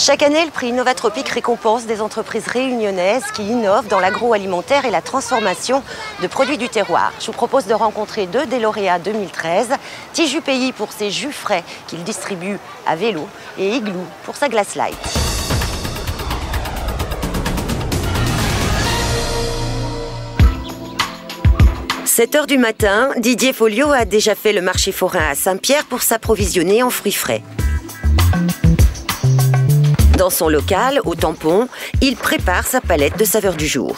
Chaque année, le prix Innovatropique récompense des entreprises réunionnaises qui innovent dans l'agroalimentaire et la transformation de produits du terroir. Je vous propose de rencontrer deux des lauréats 2013, Tiju Pays pour ses jus frais qu'il distribue à vélo et Igloo pour sa glace light. « 7 h du matin, Didier Folliot a déjà fait le marché forain à Saint-Pierre pour s'approvisionner en fruits frais. Dans son local, au Tampon, il prépare sa palette de saveurs du jour.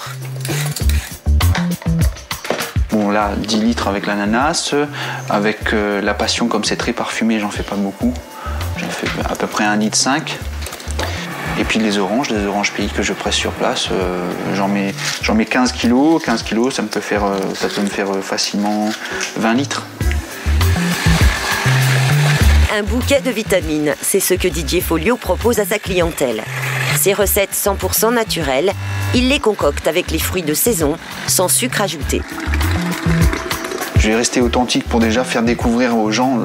Bon là, 10 litres avec l'ananas, avec la passion, comme c'est très parfumé, j'en fais pas beaucoup. J'en fais à peu près 1,5 litre. Et puis les oranges pays que je presse sur place, j'en mets 15 kilos. 15 kilos, ça peut me faire facilement 20 litres. Un bouquet de vitamines, c'est ce que Didier Folliot propose à sa clientèle. Ses recettes 100% naturelles, il les concocte avec les fruits de saison, sans sucre ajouté. Je vais rester authentique pour déjà faire découvrir aux gens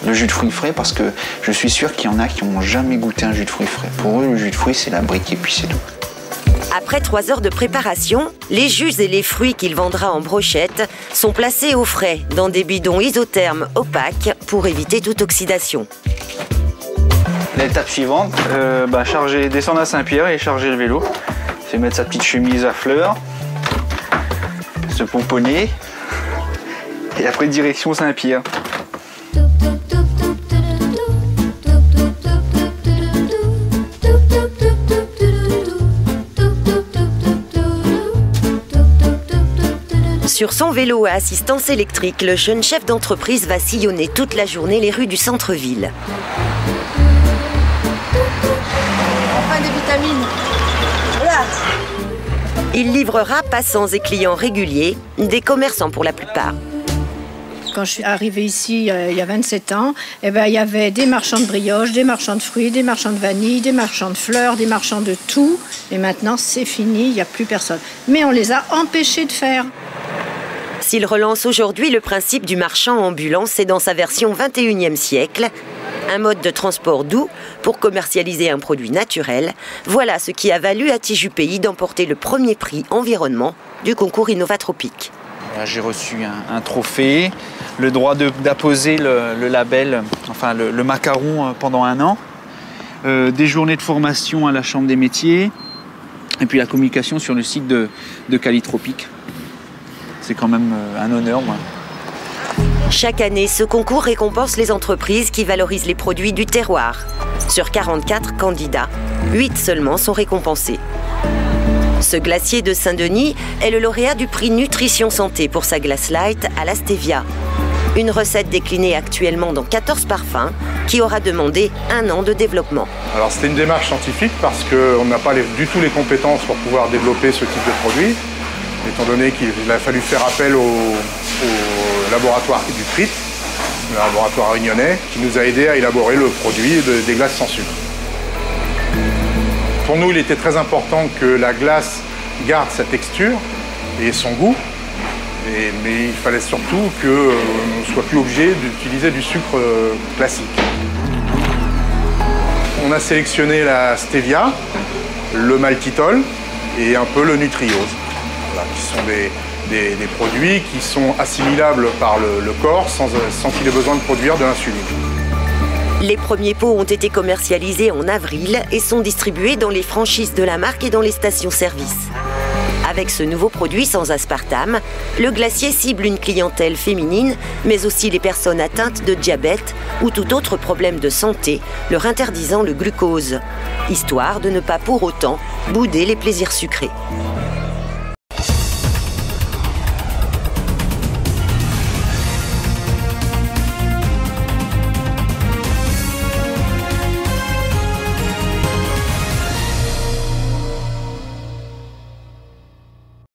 le jus de fruits frais, parce que je suis sûr qu'il y en a qui n'ont jamais goûté un jus de fruits frais. Pour eux, le jus de fruits, c'est la brique et puis c'est tout. Après 3 heures de préparation, les jus et les fruits qu'il vendra en brochette sont placés au frais dans des bidons isothermes opaques pour éviter toute oxydation. L'étape suivante, descendre à Saint-Pierre et charger le vélo. C'est mettre sa petite chemise à fleurs, se pomponner et après direction Saint-Pierre. Sur son vélo à assistance électrique, le jeune chef d'entreprise va sillonner toute la journée les rues du centre-ville. Enfin des vitamines. Voilà. Il livrera passants et clients réguliers, des commerçants pour la plupart. Quand je suis arrivée ici il y a 27 ans, il y avait des marchands de brioches, des marchands de fruits, des marchands de vanille, des marchands de fleurs, des marchands de tout. Et maintenant, c'est fini, il n'y a plus personne. Mais on les a empêchés de faire. S'il relance aujourd'hui le principe du marchand ambulant, c'est dans sa version 21e siècle. Un mode de transport doux pour commercialiser un produit naturel. Voilà ce qui a valu à Tiju Pays d'emporter le premier prix environnement du concours Innovatropique. J'ai reçu un trophée, le droit d'apposer le label, enfin le macaron pendant 1 an, des journées de formation à la Chambre des métiers, et puis la communication sur le site de Calitropique. C'est quand même un honneur. Moi. Chaque année, ce concours récompense les entreprises qui valorisent les produits du terroir. Sur 44 candidats, 8 seulement sont récompensés. Ce glacier de Saint-Denis est le lauréat du prix Nutrition Santé pour sa glace light à la stevia. Une recette déclinée actuellement dans 14 parfums qui aura demandé 1 an de développement. Alors c'était une démarche scientifique parce qu'on n'a pas du tout les compétences pour pouvoir développer ce type de produit, étant donné qu'il a fallu faire appel au laboratoire du PRIT, le laboratoire réunionnais, qui nous a aidé à élaborer le produit des glaces sans sucre. Pour nous, il était très important que la glace garde sa texture et son goût, mais il fallait surtout qu'on ne soit plus obligé d'utiliser du sucre classique. On a sélectionné la stevia, le maltitol et un peu le nutriose, voilà, qui sont des produits qui sont assimilables par le corps sans qu'il ait besoin de produire de l'insuline. Les premiers pots ont été commercialisés en avril et sont distribués dans les franchises de la marque et dans les stations-service. Avec ce nouveau produit sans aspartame, le glacier cible une clientèle féminine, mais aussi les personnes atteintes de diabète ou tout autre problème de santé, leur interdisant le glucose, histoire de ne pas pour autant bouder les plaisirs sucrés.